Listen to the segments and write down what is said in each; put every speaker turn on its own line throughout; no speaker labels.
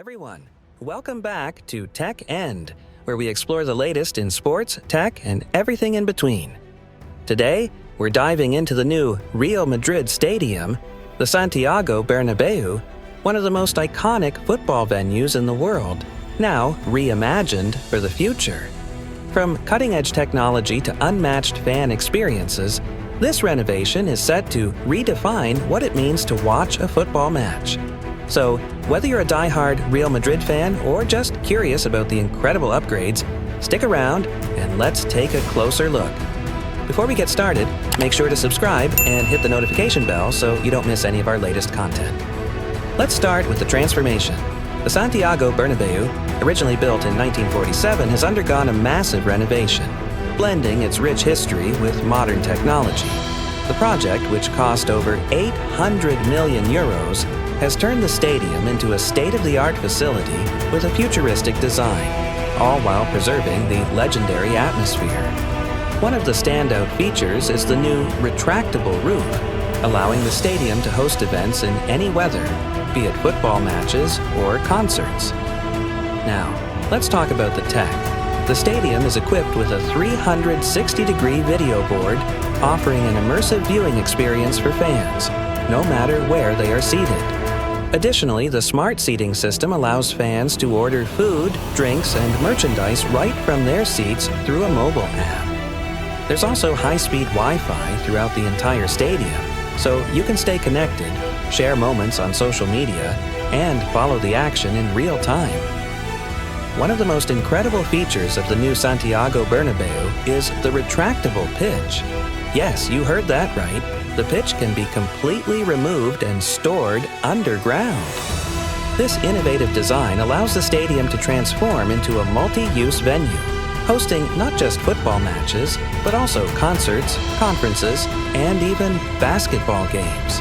everyone. Welcome back to Tech End, where we explore the latest in sports, tech, and everything in between. Today, we're diving into the new Real Madrid Stadium, the Santiago Bernabéu, one of the most iconic football venues in the world, now reimagined for the future. From cutting-edge technology to unmatched fan experiences, this renovation is set to redefine what it means to watch a football match. So, whether you're a die-hard Real Madrid fan or just curious about the incredible upgrades, stick around and let's take a closer look. Before we get started, make sure to subscribe and hit the notification bell so you don't miss any of our latest content. Let's start with the transformation. The Santiago Bernabéu, originally built in 1947, has undergone a massive renovation, blending its rich history with modern technology. The project, which cost over 800 million euros, has turned the stadium into a state-of-the-art facility with a futuristic design, all while preserving the legendary atmosphere. One of the standout features is the new retractable roof, allowing the stadium to host events in any weather, be it football matches or concerts. Now, let's talk about the tech. The stadium is equipped with a 360-degree video board, offering an immersive viewing experience for fans, no matter where they are seated. Additionally, the smart seating system allows fans to order food, drinks, and merchandise right from their seats through a mobile app. There's also high-speed Wi-Fi throughout the entire stadium, so you can stay connected, share moments on social media, and follow the action in real time. One of the most incredible features of the new Santiago Bernabéu is the retractable pitch. Yes, you heard that right. The pitch can be completely removed and stored underground. This innovative design allows the stadium to transform into a multi-use venue, hosting not just football matches, but also concerts, conferences, and even basketball games.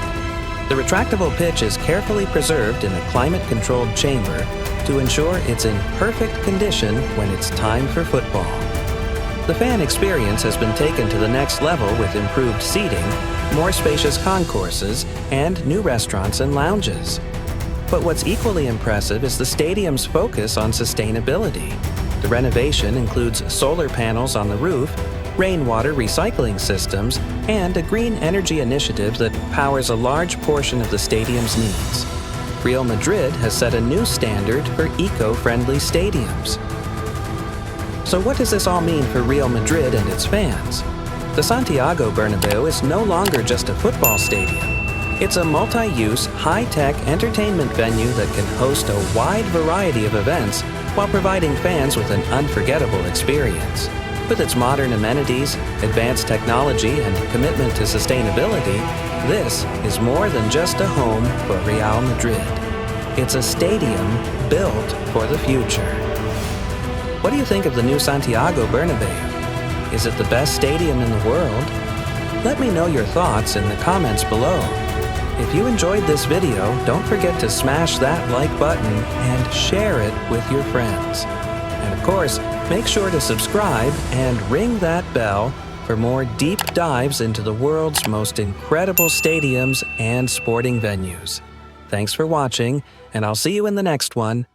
The retractable pitch is carefully preserved in a climate-controlled chamber to ensure it's in perfect condition when it's time for football. The fan experience has been taken to the next level with improved seating, more spacious concourses, and new restaurants and lounges. But what's equally impressive is the stadium's focus on sustainability. The renovation includes solar panels on the roof, rainwater recycling systems, and a green energy initiative that powers a large portion of the stadium's needs. Real Madrid has set a new standard for eco-friendly stadiums. So what does this all mean for Real Madrid and its fans? The Santiago Bernabéu is no longer just a football stadium. It's a multi-use, high-tech entertainment venue that can host a wide variety of events while providing fans with an unforgettable experience. With its modern amenities, advanced technology, and commitment to sustainability, this is more than just a home for Real Madrid. It's a stadium built for the future. What do you think of the new Santiago Bernabéu? Is it the best stadium in the world? Let me know your thoughts in the comments below. If you enjoyed this video, don't forget to smash that like button and share it with your friends. And of course, make sure to subscribe and ring that bell for more deep dives into the world's most incredible stadiums and sporting venues. Thanks for watching, and I'll see you in the next one.